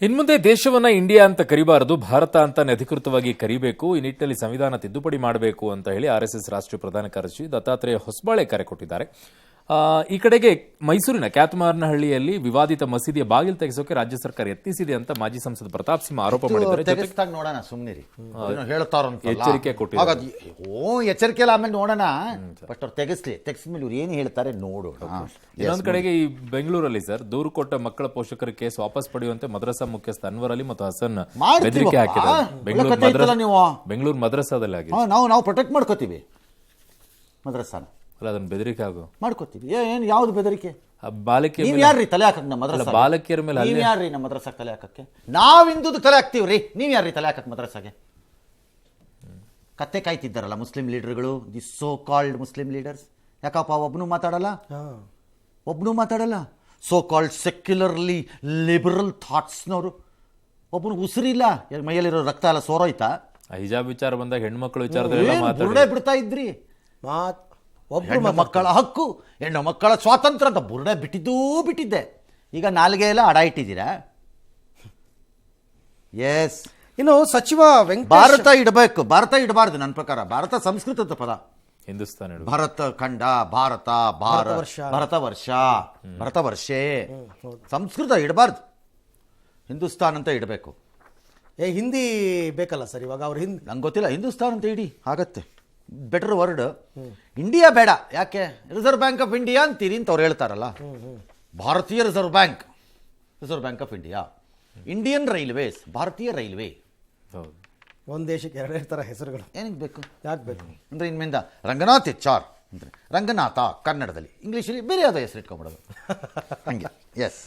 ಇನ್ಮುಂದೆ ದೇಶವನ್ನ ಇಂಡಿಯಾ ಅಂತ ಕರಿಬಾರದು, ಭಾರತ ಅಂತ ಅಧಿಕೃತವಾಗಿ ಕರಿಬೇಕು. ಈ ನಿಟ್ಟಿನಲ್ಲಿ ಸಂವಿಧಾನ ತಿದ್ದುಪಡಿ ಮಾಡಬೇಕು ಅಂತ ಹೇಳಿ ಆರ್ಎಸ್ಎಸ್ ರಾಷ್ಟ್ರೀಯ ಪ್ರಧಾನ ಕಾರ್ಯದರ್ಶಿ ದತ್ತಾತ್ರೇಯ ಹೊಸಬಾಳೆ ಕರೆ ಕೊಟ್ಟಿದ್ದಾರೆ. ಈ ಕಡೆಗೆ ಮೈಸೂರಿನ ಕ್ಯಾತಮಾರನಹಳ್ಳಿಯಲ್ಲಿ ವಿವಾದಿತ ಮಸೀದಿಯ ಬಾಗಿಲು ತೆಗೆಸೋಕೆ ರಾಜ್ಯ ಸರ್ಕಾರ ಯತ್ನಿಸಿದೆ ಅಂತ ಮಾಜಿ ಸಂಸದ ಪ್ರತಾಪ್ ಸಿಂಹ ಆರೋಪ ಮಾಡಿದ್ದಾರೆ. ನೋಡೋಣ ಸುಮ್ಮನಿರಿ, ಎಚ್ಚರಿಕೆ ಕೊಟ್ಟಿದ್ದಾರೆ. ಎಚ್ಚರಿಕೆ ಆಮೇಲೆ ನೋಡೋಣ, ಫಸ್ಟ್ ಅವ್ರು ತೆಗೆಸ್ಮೇಲೆ ಇವ್ರು ಏನು ಹೇಳ್ತಾರೆ ನೋಡೋಣ. ಇನ್ನೊಂದು ಕಡೆಗೆ ಈ ಬೆಂಗಳೂರಲ್ಲಿ ಸರ್ ದೂರು ಕೊಟ್ಟ ಮಕ್ಕಳ ಪೋಷಕರ ಕೇಸ್ ವಾಪಸ್ ಪಡೆಯುವಂತೆ ಮದ್ರಸಾ ಮುಖ್ಯಸ್ಥ ಅನ್ವರ್ ಅಲಿ ಮತ್ತು ಹಸನ್ ಬೆದರಿಕೆ ಹಾಕಿದ್ದಾರೆ. ಬೆಂಗಳೂರು ಮದ್ರಸಾದಲ್ಲಿ ಆಗಿದೆ. ನಾವು ಪ್ರೊಟೆಕ್ಟ್ ಮಾಡ್ಕೋತೀವಿ ಮದ್ರಸಾನ, ಅದನ್ನ ಬೆದರಿಕೆ ಆಗೋ ಮಾಡ್ಕೋತೀವಿ. ಏನು ಯಾವ್ದು ಬೆದರಿಕೆ? ಬಾಲಕಿಯರ ನೀವ್ ಯಾರ್ರಿ ತಲೆ ಹಾಕಕ್ ನಮ್ಮ ಮದ್ರಸಾ? ಬಾಲಕಿಯರ ಮೇಲೆ ನೀವ್ ಯಾರ್ರಿ ನಮ್ಮ ಮದ್ರಸಾಕ್ ತಲೆ ಹಾಕಕ್ಕೆ? ನಾವ್ ಹಿಂದುದು ತಲೆ ಹಾಕ್ತೀವ್ರಿ, ನೀವ್ ಯಾರ್ರಿ ತಲೆ ಹಾಕಕ್ ಮದ್ರಸಾಗೆ? ಕತ್ತೆ ಕಾಯ್ತಿದ್ದಾರಲ್ಲ ಮುಸ್ಲಿಂ ಲೀಡರ್ಗಳು, the so called Muslim leaders. ಯಾಕಪ್ಪ ಒಬ್ನು ಮಾತಾಡಲ್ಲ? ಸೋ ಕಾಲ್ಡ್ ಸೆಕ್ಯುಲರ್ಲಿ ಲಿಬರಲ್ ಥಾಟ್ಸ್ನವರು ಒಬ್ಬನು ಉಸಿರಿಲ್ಲ, ಮೈಯಲ್ಲಿರೋ ರಕ್ತ ಎಲ್ಲ ಸೋರೋಯ್ತಾ? ಹಿಜಾಬ್ ವಿಚಾರ ಬಂದಾಗ ಹೆಣ್ಮಕ್ಳು ವಿಚಾರದಲ್ಲಿ ಬುರ್ಡೆ ಬಿಡ್ತಾ ಇದ್ರಿ. ಹೆಣ್ಣು ಮಕ್ಕಳ ಹಕ್ಕು, ಹೆಣ್ಣು ಮಕ್ಕಳ ಸ್ವಾತಂತ್ರ್ಯ ಅಂತ ಬುರ್ಡೆ ಬಿಟ್ಟಿದ್ದೆ. ಈಗ ನಾಲ್ಗೆ ಎಲ್ಲ ಅಡ ಇಟ್ಟಿದ್ದೀರಾ? ಎಸ್. ಇನ್ನು ಸಚಿವ ಭಾರತ ಇಡಬೇಕು, ಭಾರತ ಇಡಬಾರ್ದು. ನನ್ನ ಪ್ರಕಾರ ಭಾರತ ಸಂಸ್ಕೃತದ ಪದ. ಹಿಂದೂಸ್ತಾನ, ಭಾರತ ಖಂಡ, ಭಾರತ ವರ್ಷೇ. ಸಂಸ್ಕೃತ ಇಡಬಾರ್ದು, ಹಿಂದೂಸ್ತಾನ್ ಅಂತ ಇಡಬೇಕು. ಹಿಂದಿ ಬೇಕಲ್ಲ ಸರ್ ಇವಾಗ? ಅವ್ರು ನಂಗೆ ಗೊತ್ತಿಲ್ಲ, ಹಿಂದೂಸ್ತಾನ್ ಅಂತ ಇಡಿ, ಆಗತ್ತೆ. Better word. ಇಂಡಿಯಾ ಬೇಡ, ಯಾಕೆ? ರಿಸರ್ವ್ ಬ್ಯಾಂಕ್ ಆಫ್ ಇಂಡಿಯಾ ಅಂತೀರಿ ಅಂತ ಅವ್ರು ಹೇಳ್ತಾರಲ್ಲ. ಭಾರತೀಯ reserve bank of India. Indian railways, ಭಾರತೀಯ ರೈಲ್ವೆ. ಒಂದು ದೇಶಕ್ಕೆ ಎರಡೇ ಥರ ಹೆಸರುಗಳು ಏನಕ್ಕೆ ಬೇಕು? ಯಾಕೆ ಬೇಕು ಅಂದರೆ ಇನ್ಮೇಲಿಂದ ರಂಗನಾಥ್ HR ಅಂದರೆ ರಂಗನಾಥ ಕನ್ನಡದಲ್ಲಿ, ಇಂಗ್ಲೀಷಲ್ಲಿ ಬೇರೆ ಯಾವುದೋ ಹೆಸರು ಇಟ್ಕೊಂಡ್ಬಿಡೋದು ಹಂಗೆ. ಎಸ್.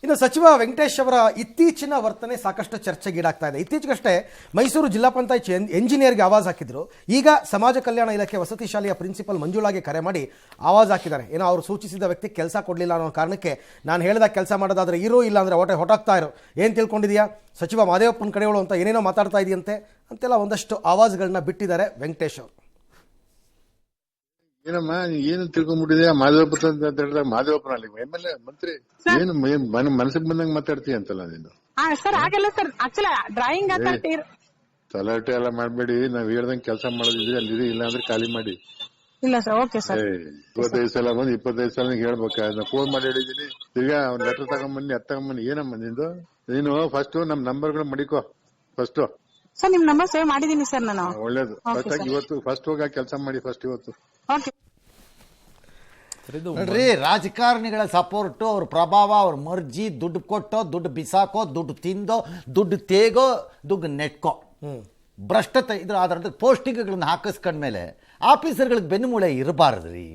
ಇನ್ನು ಸಚಿವ ವೆಂಕಟೇಶ್ ಅವರ ಇತ್ತೀಚಿನ ವರ್ತನೆ ಸಾಕಷ್ಟು ಚರ್ಚೆಗೀಡಾಗ್ತಾ ಇದೆ. ಇತ್ತೀಚೆಗಷ್ಟೇ ಮೈಸೂರು ಜಿಲ್ಲಾ ಪಂಚಾಯತ್ ಎಂಜಿನಿಯರ್ಗೆ ಆವಾಜ್ ಹಾಕಿದ್ರು. ಈಗ ಸಮಾಜ ಕಲ್ಯಾಣ ಇಲಾಖೆ ವಸತಿ ಶಾಲೆಯ ಪ್ರಿನ್ಸಿಪಲ್ ಮಂಜುಳಾಗೆ ಕರೆ ಮಾಡಿ ಆವಾಜ್ ಹಾಕಿದ್ದಾರೆ. ಏನೋ ಅವರು ಸೂಚಿಸಿದ ವ್ಯಕ್ತಿ ಕೆಲಸ ಕೊಡಲಿಲ್ಲ ಅನ್ನೋ ಕಾರಣಕ್ಕೆ ನಾನು ಹೇಳಿದಾಗ ಕೆಲಸ ಮಾಡೋದಾದ್ರೆ ಇರೋ, ಇಲ್ಲ ಅಂದರೆ ಹೊಟಾಗ್ತಾ ಇರೋ, ಏನು ತಿಳ್ಕೊಂಡಿದೆಯಾ ಸಚಿವ ಮಾದೇವಪ್ಪನ ಕಡೆಗಳು ಅಂತ ಏನೇನೋ ಮಾತಾಡ್ತಾ ಇದೆಯಂತೆ ಅಂತೆಲ್ಲ ಒಂದಷ್ಟು ಆವಾಜ್ಗಳನ್ನ ಬಿಟ್ಟಿದ್ದಾರೆ ವೆಂಕಟೇಶ್ ಅವರು. ಏನಮ್ಮ ಏನು ತಿಳ್ಕೊಂಡ್ಬಿಟ್ಟಿದ್ಯಾ? ಮಾದೇವಪ್ಪ ಅಂತ ಹೇಳಿದಾಗ ಮಾದೇವಪ್ಪನಲ್ಲಿ MLA ಮಂತ್ರಿ ಏನು ಮನಸ್ಸಿಗೆ ಬಂದಂಗ ಮಾತಾಡ್ತೀಯ ಅಂತಲ್ಲ ನೀನು? ತಲಾಟೆ ಎಲ್ಲ ಮಾಡ್ಬೇಡಿ. ನಾವ್ ಹೇಳ್ದಂಗೆ ಕೆಲಸ ಮಾಡೋದಿದ್ರಿ ಅಲ್ಲಿ, ಇಲ್ಲ ಅಂದ್ರೆ ಖಾಲಿ ಮಾಡಿ. 25 ಸಲ ಬಂದು 25 ಸಲ ಹೇಳ್ಬೇಕ? ನಾ ಫೋನ್ ಮಾಡಿ ಹೇಳಿದೀನಿ, ತಿರ್ಗಾ ಒಂದ್ ಲೆಟರ್ ತಗೊಂಬನ್ನಿ, ಅದ್ ತಗೊಂಬನ್ನಿ. ಏನಮ್ಮ ನಿಂದು? ನೀನು ಫಸ್ಟ್ ನಮ್ ನಂಬರ್ಗಳು ಮಡಿಕೋ. ಫಸ್ಟ್ ನಿಮ್ ನಂಬರ್ ಸೇವ್ ಮಾಡಿದೀನಿ ಸರ್ ನಾನು. ಒಳ್ಳೇದು. ಇವತ್ತು ಫಸ್ಟ್ ಹೋಗ ಕೆಲಸ ಮಾಡಿ ಫಸ್ಟ್ ಇವತ್ತು. ನೋಡ್ರಿ, ರಾಜಕಾರಣಿಗಳ ಸಪೋರ್ಟು, ಅವ್ರ ಪ್ರಭಾವ, ಅವ್ರ ಮರ್ಜಿ, ದುಡ್ಡು ಕೊಟ್ಟೋ, ದುಡ್ಡು ಬಿಸಾಕೋ, ದುಡ್ಡು ತಿಂದೋ, ದುಡ್ಡು ತೇಗೋ, ದುಡ್ಡು ನೆಟ್ಕೋ, ಭ್ರಷ್ಟತೆ ಇದ್ರ ಆಧಾರದ ಪೋಸ್ಟಿಂಗ್ಗಳನ್ನ ಹಾಕಿಸ್ಕೊಂಡ್ಮೇಲೆ ಆಫೀಸರ್ಗಳಿಗೆ ಬೆನ್ನುಮೂಳೆ ಇರಬಾರ್ದ್ರಿ,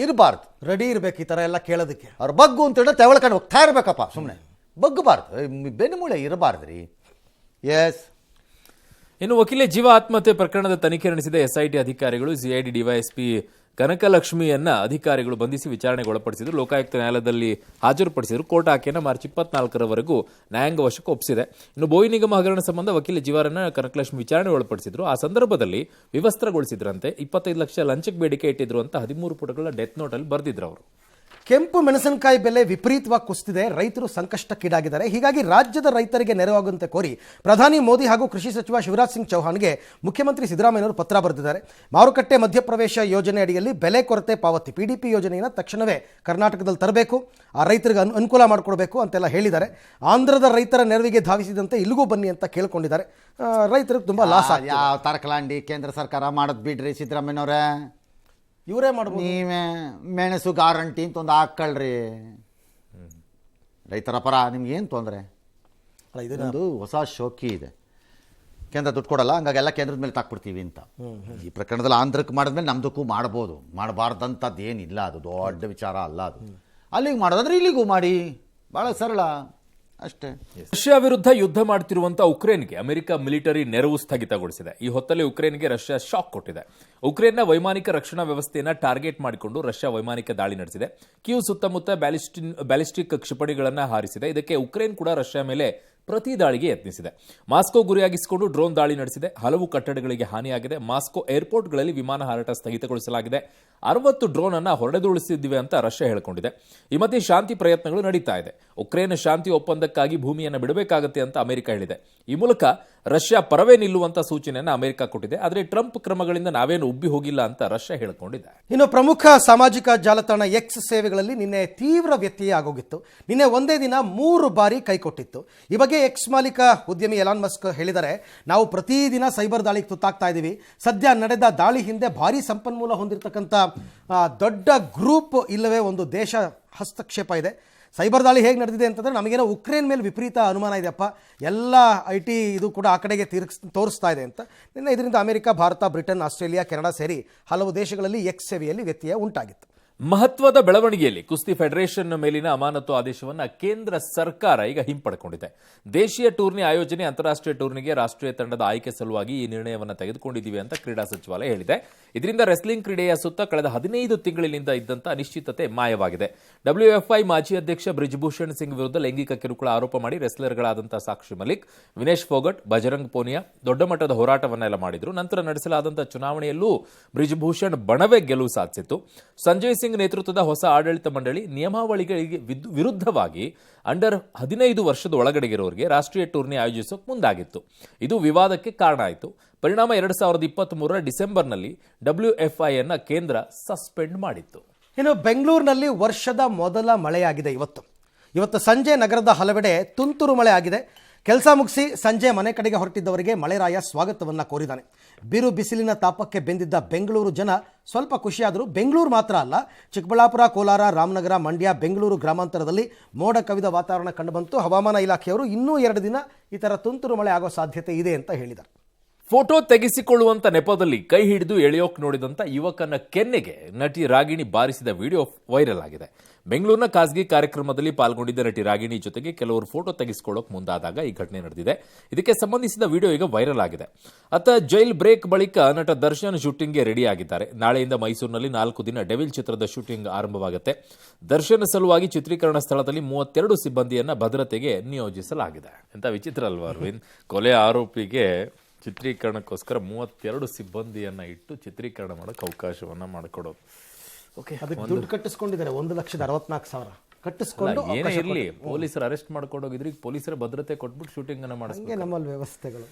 ಇರಬಾರ್ದು. ರೆಡಿ ಇರ್ಬೇಕು ಈ ತರ ಎಲ್ಲ ಕೇಳೋದಕ್ಕೆ. ಅವ್ರ ಬಗ್ಗು ಅಂತ ಹೇಳೋ ತೆವಳ್ಕೊಂಡು ಹೋಗ್ತಾ ಇರ್ಬೇಕಪ್ಪ, ಸುಮ್ಮನೆ ಬಗ್ಗಬಾರ್ದು, ಬೆನ್ನುಮೂಳೆ ಇರಬಾರ್ದ್ರಿ. ಎಸ್. ಇನ್ನು ವಕೀಲೆ ಜೀವ ಆತ್ಮಹತ್ಯೆ ಪ್ರಕರಣದ ತನಿಖೆ ನಡೆಸಿದ SIT ಅಧಿಕಾರಿಗಳು CID DYSP ಕನಕಲಕ್ಷ್ಮಿಯನ್ನ ಅಧಿಕಾರಿಗಳು ಬಂಧಿಸಿ ವಿಚಾರಣೆಗೆ ಒಳಪಡಿಸಿದ್ರು. ಲೋಕಾಯುಕ್ತ ನ್ಯಾಯಾಲಯದಲ್ಲಿ ಹಾಜರುಪಡಿಸಿದ್ರು. ಕೋರ್ಟ್ ಆಕೆಯನ್ನು ಮಾರ್ಚ್ 24ರವರೆಗೂ ನ್ಯಾಯಾಂಗ ವಶಕ್ಕೆ ಒಪ್ಪಿಸಿದೆ. ಇನ್ನು ಬೋಯಿ ನಿಗಮ ಹಗರಣ ಸಂಬಂಧ ವಕೀಲೆ ಜೀವಾರನ್ನ ಕನಕಲಕ್ಷ್ಮಿ ವಿಚಾರಣೆ ಒಳಪಡಿಸಿದ್ರು. ಆ ಸಂದರ್ಭದಲ್ಲಿ ವಿವಸ್ತ್ರಗೊಳಿಸಿದ್ರಂತೆ. 25 ಲಕ್ಷ ಲಂಚಕ್ಕೆ ಬೇಡಿಕೆ ಇಟ್ಟಿದ್ರು ಅಂತ 13 ಪುಟಗಳ ಡೆತ್ ನೋಟ್ ಅಲ್ಲಿ ಬರೆದಿದ್ರು ಅವರು. ಕೆಂಪು ಮೆಣಸಿನಕಾಯಿ ಬೆಲೆ ವಿಪರೀತವಾಗಿ ಕುಸಿದಿದೆ. ರೈತರು ಸಂಕಷ್ಟಕ್ಕೀಡಾಗಿದ್ದಾರೆ. ಹೀಗಾಗಿ ರಾಜ್ಯದ ರೈತರಿಗೆ ನೆರವಾಗುವಂತೆ ಕೋರಿ ಪ್ರಧಾನಿ ಮೋದಿ ಹಾಗೂ ಕೃಷಿ ಸಚಿವ ಶಿವರಾಜ್ ಸಿಂಗ್ ಚೌಹಾಣ್ಗೆ ಮುಖ್ಯಮಂತ್ರಿ ಸಿದ್ದರಾಮಯ್ಯನವರು ಪತ್ರ ಬರೆದಿದ್ದಾರೆ. ಮಾರುಕಟ್ಟೆ ಮಧ್ಯಪ್ರವೇಶ ಯೋಜನೆ ಅಡಿಯಲ್ಲಿ ಬೆಲೆ ಕೊರತೆ ಪಾವತಿ PDP ಯೋಜನೆಯನ್ನು ತಕ್ಷಣವೇ ಕರ್ನಾಟಕದಲ್ಲಿ ತರಬೇಕು, ಆ ರೈತರಿಗೆ ಅನುಕೂಲ ಮಾಡಿಕೊಡ್ಬೇಕು ಅಂತೆಲ್ಲ ಹೇಳಿದ್ದಾರೆ. ಆಂಧ್ರದ ರೈತರ ನೆರವಿಗೆ ಧಾವಿಸಿದಂತೆ ಇಲ್ಲಿಗೂ ಬನ್ನಿ ಅಂತ ಕೇಳ್ಕೊಂಡಿದ್ದಾರೆ. ರೈತರಿಗೆ ತುಂಬಾ ಲಾಸ್ ಆಗಿದೆ. ಯಾವ ತರಕಲಾಂಡಿ ಕೇಂದ್ರ ಸರ್ಕಾರ ಮಾಡೋದು ಬಿಡ್ರಿ ಸಿದ್ದರಾಮಯ್ಯನವ್ರೆ, ಇವರೇ ಮಾಡ್ಬೋದು. ನೀವೇ ಮೆಣಸು ಗ್ಯಾರಂಟಿ ಅಂತ ಒಂದು ಹಾಕ್ಕೊಳ್ರಿ, ರೈತರ ಪರ ನಿಮ್ಗೇನು ತೊಂದರೆ? ಇದೊಂದು ಹೊಸ ಶೋಕಿ ಇದೆ, ಕೇಂದ್ರ ದುಡ್ಡು ಕೊಡಲ್ಲ, ಹಂಗಾಗೆಲ್ಲ ಕೇಂದ್ರದ ಮೇಲೆ ತಾಕ್ಬಿಡ್ತೀವಿ ಅಂತ. ಈ ಪ್ರಕರಣದಲ್ಲಿ ಆಂಧ್ರಕ್ಕೆ ಮಾಡಿದ್ಮೇಲೆ ನಮ್ದಕ್ಕೂ ಮಾಡ್ಬೋದು, ಮಾಡಬಾರ್ದಂಥದ್ದು ಏನಿಲ್ಲ, ಅದು ದೊಡ್ಡ ವಿಚಾರ ಅಲ್ಲ. ಅದು ಅಲ್ಲಿಗೆ ಮಾಡೋದಾದ್ರೆ ಇಲ್ಲಿಗೂ ಮಾಡಿ, ಭಾಳ ಸರಳ ಅಷ್ಟೇ. ರಷ್ಯಾ ವಿರುದ್ಧ ಯುದ್ಧ ಮಾಡುತ್ತಿರುವಂತಹ ಉಕ್ರೇನ್ಗೆ ಅಮೆರಿಕ ಮಿಲಿಟರಿ ನೆರವು ಸ್ಥಗಿತಗೊಳಿಸಿದೆ. ಈ ಹೊತ್ತಲ್ಲಿ ಉಕ್ರೇನ್ಗೆ ರಷ್ಯಾ ಶಾಕ್ ಕೊಟ್ಟಿದೆ. ಉಕ್ರೇನ್ನ ವೈಮಾನಿಕ ರಕ್ಷಣಾ ವ್ಯವಸ್ಥೆಯನ್ನು ಟಾರ್ಗೆಟ್ ಮಾಡಿಕೊಂಡು ರಷ್ಯಾ ವೈಮಾನಿಕ ದಾಳಿ ನಡೆಸಿದೆ. ಕೀವ್ ಸುತ್ತಮುತ್ತ ಬ್ಯಾಲಿಸ್ಟಿಕ್ ಕ್ಷಿಪಣಿಗಳನ್ನು ಹಾರಿಸಿದೆ. ಇದಕ್ಕೆ ಉಕ್ರೇನ್ ಕೂಡ ರಷ್ಯಾ ಮೇಲೆ ಪ್ರತಿ ದಾಳಿಗೆ ಯತ್ನಿಸಿದೆ. ಮಾಸ್ಕೋ ಗುರಿಯಾಗಿಸಿಕೊಂಡು ಡ್ರೋನ್ ದಾಳಿ ನಡೆಸಿದೆ. ಹಲವು ಕಟ್ಟಡಗಳಿಗೆ ಹಾನಿಯಾಗಿದೆ. ಮಾಸ್ಕೋ ಏರ್ಪೋರ್ಟ್ಗಳಲ್ಲಿ ವಿಮಾನ ಹಾರಾಟ ಸ್ಥಗಿತಗೊಳಿಸಲಾಗಿದೆ. 60 ಡ್ರೋನ್ ಅನ್ನ ಹೊಡೆದುರುಳಿಸಿದ್ದಿವೆ ಅಂತ ರಷ್ಯಾ ಹೇಳಿಕೊಂಡಿದೆ. ಈ ಮಧ್ಯೆ ಶಾಂತಿ ಪ್ರಯತ್ನಗಳು ನಡೀತಾ ಇದೆ. ಉಕ್ರೇನ್ ಶಾಂತಿ ಒಪ್ಪಂದಕ್ಕಾಗಿ ಭೂಮಿಯನ್ನು ಬಿಡಬೇಕಾಗುತ್ತೆ ಅಂತ ಅಮೆರಿಕ ಹೇಳಿದೆ. ಈ ಮೂಲಕ ರಷ್ಯಾ ಪರವೇ ನಿಲ್ಲುವಂತ ಸೂಚನೆಯನ್ನು ಅಮೆರಿಕ ಕೊಟ್ಟಿದೆ. ಆದರೆ ಟ್ರಂಪ್ ಕ್ರಮಗಳಿಂದ ನಾವೇನು ಉಬ್ಬಿ ಹೋಗಿಲ್ಲ ಅಂತ ರಷ್ಯಾ ಹೇಳಿಕೊಂಡಿದೆ. ಇನ್ನು ಪ್ರಮುಖ ಸಾಮಾಜಿಕ ಜಾಲತಾಣ ಎಕ್ಸ್ ಸೇವೆಗಳಲ್ಲಿ ನಿನ್ನೆ ತೀವ್ರ ವ್ಯತ್ಯಯ ಆಗೋಗಿತ್ತು. ನಿನ್ನೆ ಒಂದೇ ದಿನ 3 ಬಾರಿ ಕೈಕೊಟ್ಟಿತ್ತು. ಈ ಬಗ್ಗೆ ಎಕ್ಸ್ ಮಾಲೀಕ ಉದ್ಯಮಿ ಎಲಾನ್ ಮಸ್ಕ್ ಹೇಳಿದರೆ, ನಾವು ಪ್ರತಿದಿನ ಸೈಬರ್ ದಾಳಿಗೆ ತುತ್ತಾಗ್ತಾ ಇದ್ದೀವಿ. ಸದ್ಯ ನಡೆದ ದಾಳಿ ಹಿಂದೆ ಭಾರಿ ಸಂಪನ್ಮೂಲ ಹೊಂದಿರತಕ್ಕಂಥ ದೊಡ್ಡ ಗ್ರೂಪ್ ಇಲ್ಲವೇ ಒಂದು ದೇಶ ಹಸ್ತಕ್ಷೇಪ ಇದೆ. ಸೈಬರ್ ದಾಳಿ ಹೇಗೆ ನಡೆದಿದೆ ಅಂತಂದರೆ, ನಮಗೇನೋ ಉಕ್ರೇನ್ ಮೇಲೆ ವಿಪರೀತ ಅನುಮಾನ ಇದೆಯಪ್ಪ, ಎಲ್ಲ IT ಇದು ಕೂಡ ಆ ಕಡೆಗೆ ತೋರಿಸ್ತಾ ಇದೆ ಅಂತ. ನಿನ್ನೆ ಇದರಿಂದ America, Bharat, Britain, Australia, Canada ಸೇರಿ ಹಲವು ದೇಶಗಳಲ್ಲಿ ಎಕ್ಸ್ ಸೇವೆಯಲ್ಲಿ ವ್ಯತ್ಯಯ ಉಂಟಾಗಿತ್ತು. ಮಹತ್ವದ ಬೆಳವಣಿಗೆಯಲ್ಲಿ ಕುಸ್ತಿ ಫೆಡರೇಷನ್ ಮೇಲಿನ ಅಮಾನತು ಆದೇಶವನ್ನು ಕೇಂದ್ರ ಸರ್ಕಾರ ಈಗ ಹಿಂಪಡೆಕೊಂಡಿದೆ. ದೇಶೀಯ ಟೂರ್ನಿ ಆಯೋಜನೆ, ಅಂತಾರಾಷ್ಟ್ರೀಯ ಟೂರ್ನಿಗೆ ರಾಷ್ಟ್ರೀಯ ತಂಡದ ಆಯ್ಕೆ ಸಲುವಾಗಿ ಈ ನಿರ್ಣಯವನ್ನು ತೆಗೆದುಕೊಂಡಿದ್ದೀವಿ ಅಂತ ಕ್ರೀಡಾ ಸಚಿವಾಲಯ ಹೇಳಿದೆ. ಇದರಿಂದ ರೆಸ್ಲಿಂಗ್ ಕ್ರೀಡೆಯ ಸುತ್ತ ಕಳೆದ 15 ತಿಂಗಳಿನಿಂದ ಇದ್ದಂಥ ಅನಿಶ್ಚಿತತೆ ಮಾಯವಾಗಿದೆ. WFI ಮಾಜಿ ಅಧ್ಯಕ್ಷ ಬ್ರಿಜ್ಭೂಷಣ್ ಸಿಂಗ್ ವಿರುದ್ಧ ಲೈಂಗಿಕ ಕಿರುಕುಳ ಆರೋಪ ಮಾಡಿ ರೆಸ್ಲರ್ಗಳಾದಂಥ ಸಾಕ್ಷಿ ಮಲಿಕ್, ವಿನೇಶ್ ಫೋಗಟ್, ಬಜರಂಗ್ ಪೂನಿಯಾ ದೊಡ್ಡ ಮಟ್ಟದ ಹೋರಾಟವನ್ನೆಲ್ಲ ಮಾಡಿದ್ರು. ನಂತರ ನಡೆಸಲಾದಂಥ ಚುನಾವಣೆಯಲ್ಲೂ ಬ್ರಿಜ್ಭೂಷಣ್ ಬಣವೇ ಗೆಲುವು ಸಾಧಿಸಿತ್ತು. ಸಂಜಯ್ ಸಿಂಗ್ ನೇತೃತ್ವದ ಹೊಸ ಆಡಳಿತ ಮಂಡಳಿ ನಿಯಮಾವಳಿಗಳಿಗೆ ವಿರುದ್ಧವಾಗಿ ಅಂಡರ್ 15 ವರ್ಷದ ಒಳಗಡೆಗಿರೋರಿಗೆ ರಾಷ್ಟ್ರೀಯ ಟೂರ್ನಿ ಆಯೋಜಿಸೋಕೆ ಮುಂದಾಗಿತ್ತು. ಇದು ವಿವಾದಕ್ಕೆ ಕಾರಣ ಆಯಿತು. ಪರಿಣಾಮ 2023 ಡಿಸೆಂಬರ್ನಲ್ಲಿ WFI ಅನ್ನು ಕೇಂದ್ರ ಸಸ್ಪೆಂಡ್ ಮಾಡಿತ್ತು. ಇನ್ನು ಬೆಂಗಳೂರಿನಲ್ಲಿ ವರ್ಷದ ಮೊದಲ ಮಳೆಯಾಗಿದೆ ಇವತ್ತು ಸಂಜೆ ನಗರದ ಹಲವೆಡೆ ತುಂತುರು ಮಳೆ ಆಗಿದೆ. ಕೆಲಸ ಮುಗಿಸಿ ಸಂಜೆ ಮನೆ ಕಡೆಗೆ ಹೊರಟಿದ್ದವರಿಗೆ ಮಳೆರಾಯ ಸ್ವಾಗತವನ್ನು ಕೋರಿದ್ದಾನೆ. ಬಿರು ಬಿಸಿಲಿನ ತಾಪಕ್ಕೆ ಬೆಂದಿದ್ದ ಬೆಂಗಳೂರು ಜನ ಸ್ವಲ್ಪ ಖುಷಿಯಾದರು. ಬೆಂಗಳೂರು ಮಾತ್ರ ಅಲ್ಲ, ಚಿಕ್ಕಬಳ್ಳಾಪುರ, ಕೋಲಾರ, ರಾಮನಗರ, ಮಂಡ್ಯ, ಬೆಂಗಳೂರು ಗ್ರಾಮಾಂತರದಲ್ಲಿ ಮೋಡ ಕವಿದ ವಾತಾವರಣ ಕಂಡುಬಂತು. ಹವಾಮಾನ ಇಲಾಖೆಯವರು ಇನ್ನೂ 2 ದಿನ ಈ ಥರ ತುಂತುರು ಮಳೆ ಆಗೋ ಸಾಧ್ಯತೆ ಇದೆ ಅಂತ ಹೇಳಿದ್ದಾರೆ. ಫೋಟೋ ತೆಗೆಸಿಕೊಳ್ಳುವಂತ ನೆಪದಲ್ಲಿ ಕೈ ಹಿಡಿದು ಎಳೆಯೋಕ್ ನೋಡಿದಂತ ಯುವಕನ ಕೆನ್ನೆಗೆ ನಟಿ ರಾಗಿಣಿ ಬಾರಿಸಿದ ವಿಡಿಯೋ ವೈರಲ್ ಆಗಿದೆ. ಬೆಂಗಳೂರಿನ ಖಾಸಗಿ ಕಾರ್ಯಕ್ರಮದಲ್ಲಿ ಪಾಲ್ಗೊಂಡಿದ್ದ ನಟಿ ರಾಗಿಣಿ ಜೊತೆಗೆ ಕೆಲವರು ಫೋಟೋ ತೆಗೆಸಿಕೊಳ್ಳೋಕೆ ಮುಂದಾದಾಗ ಈ ಘಟನೆ ನಡೆದಿದೆ. ಇದಕ್ಕೆ ಸಂಬಂಧಿಸಿದ ವಿಡಿಯೋ ಈಗ ವೈರಲ್ ಆಗಿದೆ. ಅತ್ತ ಜೈಲ್ ಬ್ರೇಕ್ ಬಳಿಕ ನಟ ದರ್ಶನ್ ಶೂಟಿಂಗ್ಗೆ ರೆಡಿ ಆಗಿದ್ದಾರೆ. ನಾಳೆಯಿಂದ ಮೈಸೂರಿನಲ್ಲಿ 4 ದಿನ ಡೆವಿಲ್ ಚಿತ್ರದ ಶೂಟಿಂಗ್ ಆರಂಭವಾಗುತ್ತೆ. ದರ್ಶನ್ ಸಲುವಾಗಿ ಚಿತ್ರೀಕರಣ ಸ್ಥಳದಲ್ಲಿ 32 ಸಿಬ್ಬಂದಿಯನ್ನ ಭದ್ರತೆಗೆ ನಿಯೋಜಿಸಲಾಗಿದೆ. ಎಂತ ವಿಚಿತ್ರ ಅಲ್ವಾ ಅರವಿಂದ್? ಕೊಲೆ ಆರೋಪಿಗೆ ಚಿತ್ರೀಕರಣಕ್ಕೋಸ್ಕರ 32 ಸಿಬ್ಬಂದಿಯನ್ನ ಇಟ್ಟು ಚಿತ್ರೀಕರಣ ಮಾಡೋಕೆ ಅವಕಾಶವನ್ನ ಮಾಡಿಕೊಡೋದು. ಓಕೆ, ಅದಕ್ಕೆ ದುಡ್ಡು ಕಟ್ಟಿಸ್ಕೊಂಡಿದ್ದಾರೆ 1,64,000 ಕಟ್ಟಿಸ್ಕೊಂಡು. ಏನೇ ಇರಲಿ, ಪೊಲೀಸರು ಅರೆಸ್ಟ್ ಮಾಡ್ಕೊಂಡು ಹೋಗಿದ್ರೆ ಈಗ ಪೊಲೀಸರ ಭದ್ರತೆ ಕೊಟ್ಬಿಟ್ಟು ಶೂಟಿಂಗ್ ಅನ್ನ ಮಾಡಿಸ್ತಾರೆ. ನಮ್ಮಲ್ಲಿ ವ್ಯವಸ್ಥೆಗಳು